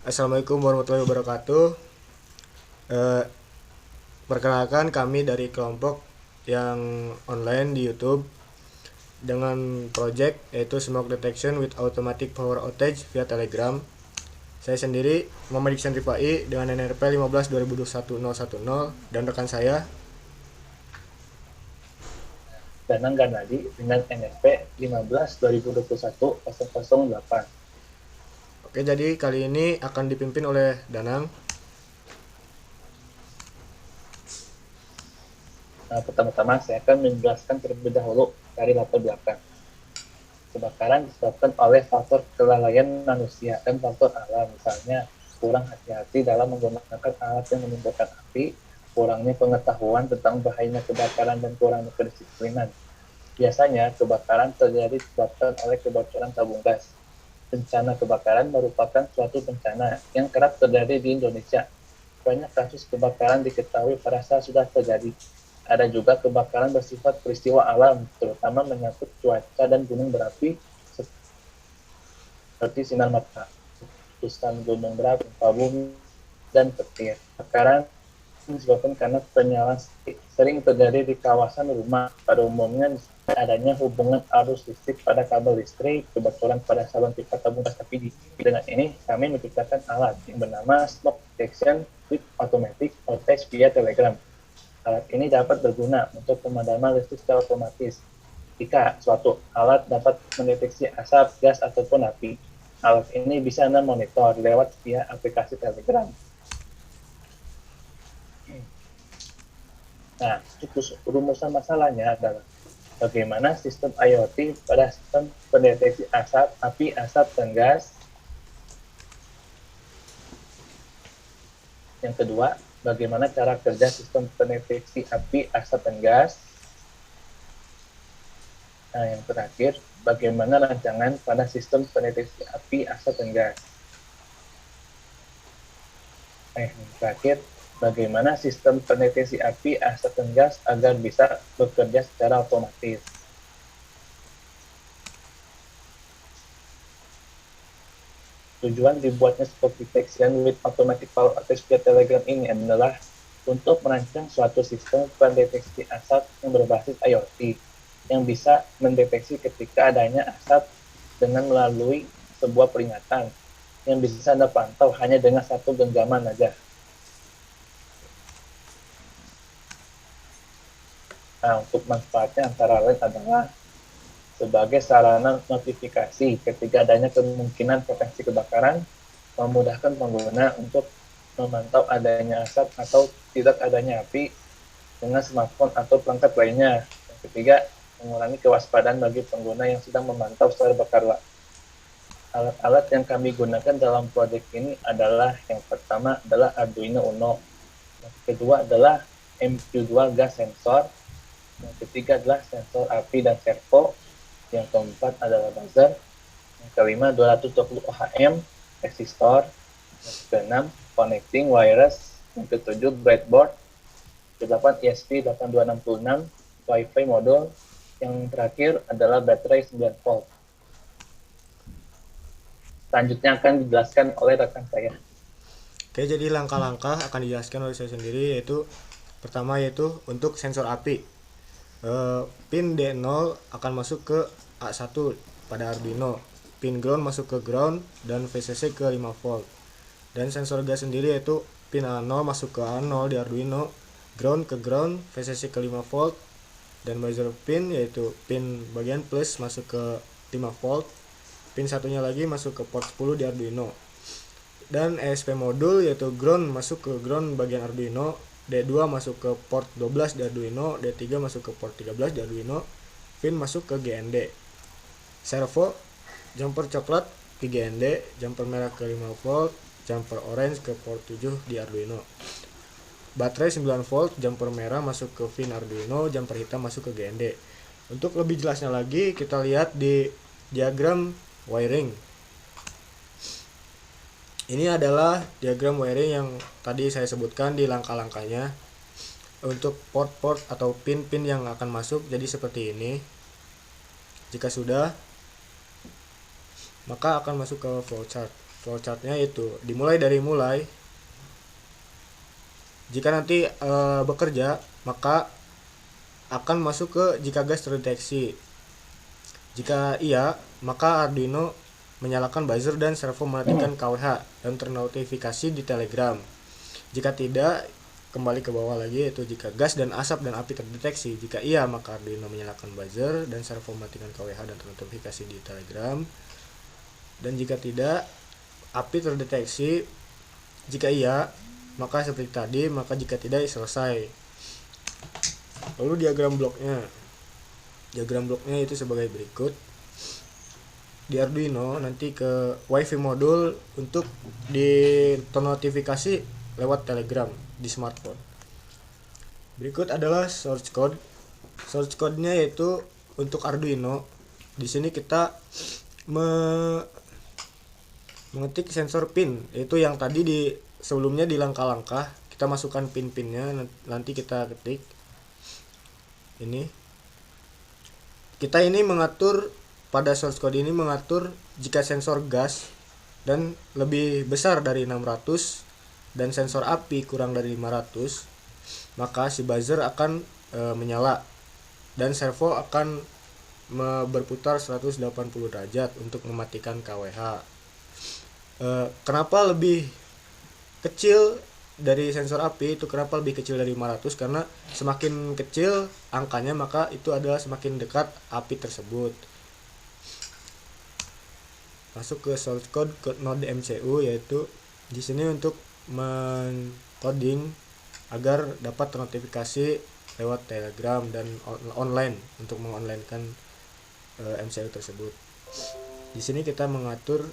Assalamualaikum warahmatullahi wabarakatuh. Eh, Perkenalkan kami dari kelompok yang online di YouTube dengan project yaitu Smoke Detection with Automatic Power Outage via Telegram. Saya sendiri Muhammad Iksan Rifai dengan NRP 15 2021 dan rekan saya. Danang Ganadi dengan NFP 15/2021/008. Oke, jadi kali ini akan dipimpin oleh Danang. Nah, pertama-tama saya akan menjelaskan terlebih dahulu dari latar belakang. Kebakaran disebabkan oleh faktor kelalaian manusia dan faktor alam, misalnya kurang hati-hati dalam menggunakan alat yang menimbulkan api, kurangnya pengetahuan tentang bahayanya kebakaran, dan kurangnya kedisiplinan. Biasanya, kebakaran terjadi disebabkan oleh kebocoran tabung gas. Bencana kebakaran merupakan suatu bencana yang kerap terjadi di Indonesia. Banyak kasus kebakaran diketahui pada saat sudah terjadi. Ada juga kebakaran bersifat peristiwa alam, terutama menyangkut cuaca dan gunung berapi seperti sinar matahari, letusan gunung berapi, gempa bumi, dan petir. Kebakaran disebabkan karena penyalaan sering terjadi di kawasan rumah. Pada umumnya adanya hubungan arus listrik pada kabel listrik, kebocoran pada saluran pipa tabung gas LPG. Dengan ini, kami menciptakan alat yang bernama Smoke Detection with Automatic Outage via Telegram. Alat ini dapat berguna untuk pemadaman listrik secara otomatis. Jika suatu alat dapat mendeteksi asap, gas, ataupun api, alat ini bisa Anda monitor lewat via aplikasi Telegram. Nah, rumusan masalahnya adalah bagaimana sistem IoT pada sistem pendeteksi asap, api, asap, dan gas. Yang kedua, bagaimana cara kerja sistem pendeteksi api, asap, dan gas. Nah, yang terakhir, bagaimana rancangan pada sistem pendeteksi api, asap, dan gas. Yang terakhir, bagaimana sistem pendeteksi api, asap, dan gas agar bisa bekerja secara otomatis. Tujuan dibuatnya Smoke Detection with Automatic Power Outage via Telegram ini adalah untuk merancang suatu sistem pendeteksi asap yang berbasis IoT yang bisa mendeteksi ketika adanya asap dengan melalui sebuah peringatan yang bisa Anda pantau hanya dengan satu genggaman saja. Nah, untuk manfaatnya antara lain adalah sebagai sarana notifikasi ketika adanya kemungkinan potensi kebakaran, memudahkan pengguna untuk memantau adanya asap atau tidak adanya api dengan smartphone atau perangkat lainnya. Yang ketiga, mengurangi kewaspadaan bagi pengguna yang sedang memantau secara berkala. Alat-alat yang kami gunakan dalam proyek ini adalah yang pertama adalah Arduino Uno, yang kedua adalah MQ2 gas sensor, yang ketiga adalah sensor api dan servo, yang keempat adalah buzzer, yang kelima 220 ohm resistor, yang keenam connecting wireless, yang ketujuh breadboard, ke-8 ESP8266 WiFi modul, yang terakhir adalah baterai 9 volt. Selanjutnya akan dijelaskan oleh rekan saya. Oke, jadi langkah-langkah akan dijelaskan oleh saya sendiri, yaitu pertama yaitu untuk sensor api. Pin D0 akan masuk ke A1 pada Arduino, pin ground masuk ke ground, dan VCC ke 5 volt. Dan sensor gas sendiri yaitu pin A0 masuk ke A0 di Arduino, ground ke ground, VCC ke 5 volt, dan buzzer pin yaitu pin bagian plus masuk ke 5 volt, pin satunya lagi masuk ke port 10 di Arduino. Dan ESP modul yaitu ground masuk ke ground bagian Arduino, D2 masuk ke port 12 di Arduino, D3 masuk ke port 13 di Arduino, pin masuk ke GND. Servo jumper coklat ke GND, jumper merah ke 5 volt, jumper orange ke port 7 di Arduino. Baterai 9 volt, jumper merah masuk ke pin Arduino, jumper hitam masuk ke GND. Untuk lebih jelasnya lagi, kita lihat di diagram wiring. Ini adalah diagram wiring yang tadi saya sebutkan di langkah-langkahnya. Untuk port-port atau pin-pin yang akan masuk jadi seperti ini. Jika sudah, maka akan masuk ke flowchart. Flowchartnya itu dimulai dari jika nanti bekerja, maka akan masuk ke jika gas terdeteksi. Jika iya, maka Arduino menyalakan buzzer dan servo mematikan KWH dan ternotifikasi di Telegram. Jika tidak, kembali ke bawah lagi, yaitu jika gas dan asap dan api terdeteksi. Jika iya, maka Arduino menyalakan buzzer dan servo mematikan KWH dan ternotifikasi di Telegram. Dan jika tidak, api terdeteksi. Jika iya, maka seperti tadi, maka jika tidak, selesai. Lalu diagram bloknya itu sebagai berikut. Di Arduino nanti ke WiFi modul untuk dinotifikasi lewat Telegram di smartphone. Berikut adalah source code. Source code-nya yaitu untuk Arduino. Di sini kita mengetik sensor pin, yaitu yang tadi sebelumnya di langkah-langkah kita masukkan pin-pinnya, nanti kita ketik. Ini kita mengatur pada source code ini mengatur jika sensor gas dan lebih besar dari 600 dan sensor api kurang dari 500, maka si buzzer akan menyala dan servo akan berputar 180 derajat untuk mematikan KWH. Kenapa lebih kecil dari sensor api itu? Kenapa lebih kecil dari 500? Karena semakin kecil angkanya, maka itu adalah semakin dekat api tersebut. Masuk ke source code ke node MCU, yaitu di sini untuk mencoding agar dapat ternotifikasi lewat Telegram dan online untuk mengonlinekan MCU tersebut. Di sini kita mengatur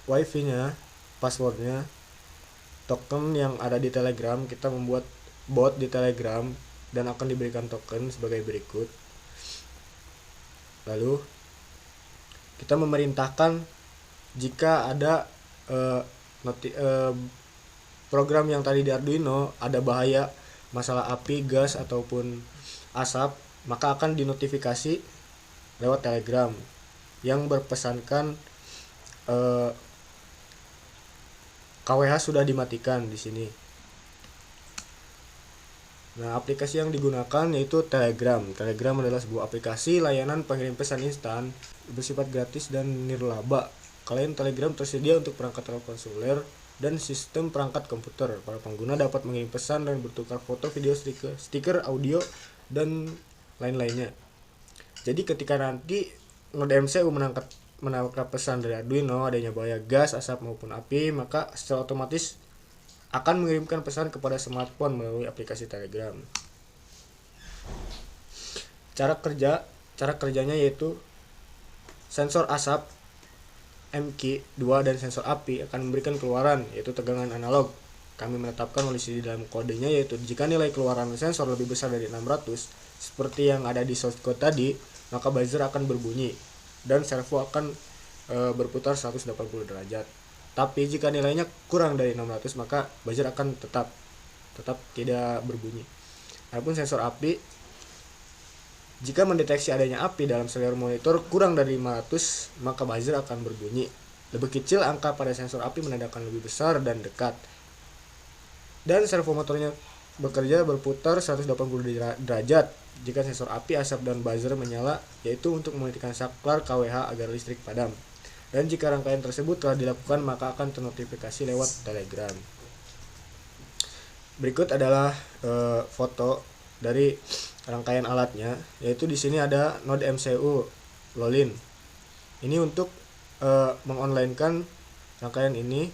WiFi-nya, passwordnya, token yang ada di Telegram. Kita membuat bot di Telegram dan akan diberikan token sebagai berikut. Lalu kita memerintahkan jika ada program yang tadi di Arduino ada bahaya masalah api, gas ataupun asap, maka akan dinotifikasi lewat Telegram yang berpesankan KWH sudah dimatikan di sini. Nah, aplikasi yang digunakan yaitu Telegram. Telegram adalah sebuah aplikasi layanan pengirim pesan instan bersifat gratis dan nirlaba. Klien Telegram tersedia untuk perangkat telepon seluler dan sistem perangkat komputer. Para pengguna dapat mengirim pesan dan bertukar foto, video, stiker, audio, dan lain-lainnya. Jadi ketika nanti node MCU menangkap pesan dari Arduino adanya bahaya gas, asap maupun api, maka secara otomatis akan mengirimkan pesan kepada smartphone melalui aplikasi Telegram. Cara kerjanya yaitu sensor asap MQ2 dan sensor api akan memberikan keluaran yaitu tegangan analog. Kami menetapkan kondisi di dalam kodenya, yaitu jika nilai keluaran sensor lebih besar dari 600 seperti yang ada di source code tadi, maka buzzer akan berbunyi dan servo akan berputar 180 derajat. Tapi jika nilainya kurang dari 600, maka buzzer akan tetap tidak berbunyi. Adapun sensor api, jika mendeteksi adanya api dalam seluler monitor kurang dari 500, maka buzzer akan berbunyi. Lebih kecil angka pada sensor api menandakan lebih besar dan dekat. Dan servo motornya bekerja berputar 180 derajat jika sensor api, asap, dan buzzer menyala, yaitu untuk mematikan saklar KWH agar listrik padam. Dan jika rangkaian tersebut telah dilakukan, maka akan ternotifikasi lewat Telegram. Berikut adalah foto dari rangkaian alatnya, yaitu di sini ada node MCU Lolin. Ini untuk mengonlinekan rangkaian ini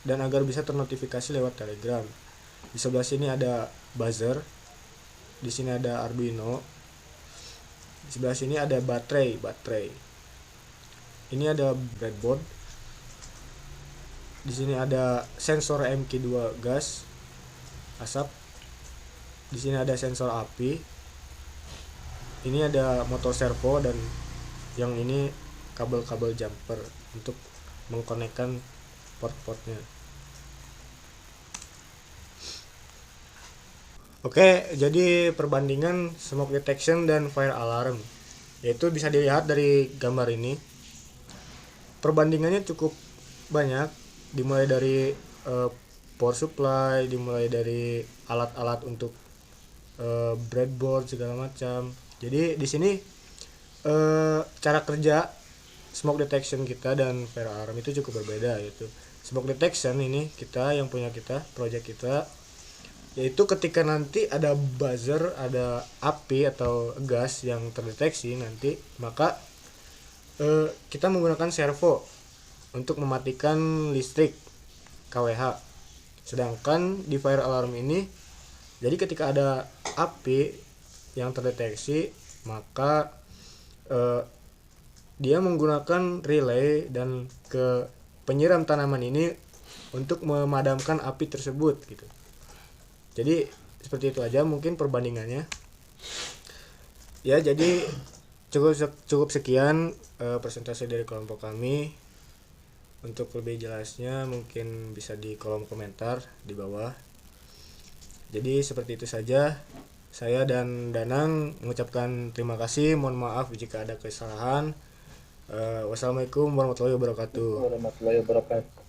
dan agar bisa ternotifikasi lewat Telegram. Di sebelah sini ada buzzer, di sini ada Arduino, di sebelah sini ada baterai. Ini ada breadboard. Di sini ada sensor MQ2 gas, asap. Di sini ada sensor api. Ini ada motor servo dan yang ini kabel-kabel jumper untuk mengkonekkan port-portnya. Oke, jadi perbandingan smoke detection dan fire alarm, yaitu bisa dilihat dari gambar ini. perbandingannya cukup banyak, dimulai dari eh, power supply, dimulai dari alat-alat untuk breadboard segala macam. Jadi di sini cara kerja smoke detection kita dan fire alarm itu cukup berbeda yaitu smoke detection ini kita yang punya kita project kita yaitu ketika nanti ada buzzer, ada api atau gas yang terdeteksi nanti, maka kita menggunakan servo untuk mematikan listrik KWH. Sedangkan di fire alarm ini, jadi ketika ada api yang terdeteksi, maka eh, dia menggunakan relay dan ke penyiram tanaman ini untuk memadamkan api tersebut gitu. Jadi seperti itu aja mungkin perbandingannya. Ya, jadi cukup sekian presentasi dari kelompok kami. Untuk lebih jelasnya mungkin bisa di kolom komentar di bawah. Jadi seperti itu saja. Saya dan Danang mengucapkan terima kasih. Mohon maaf jika ada kesalahan. Wassalamualaikum warahmatullahi wabarakatuh. Warahmatullahi wabarakatuh.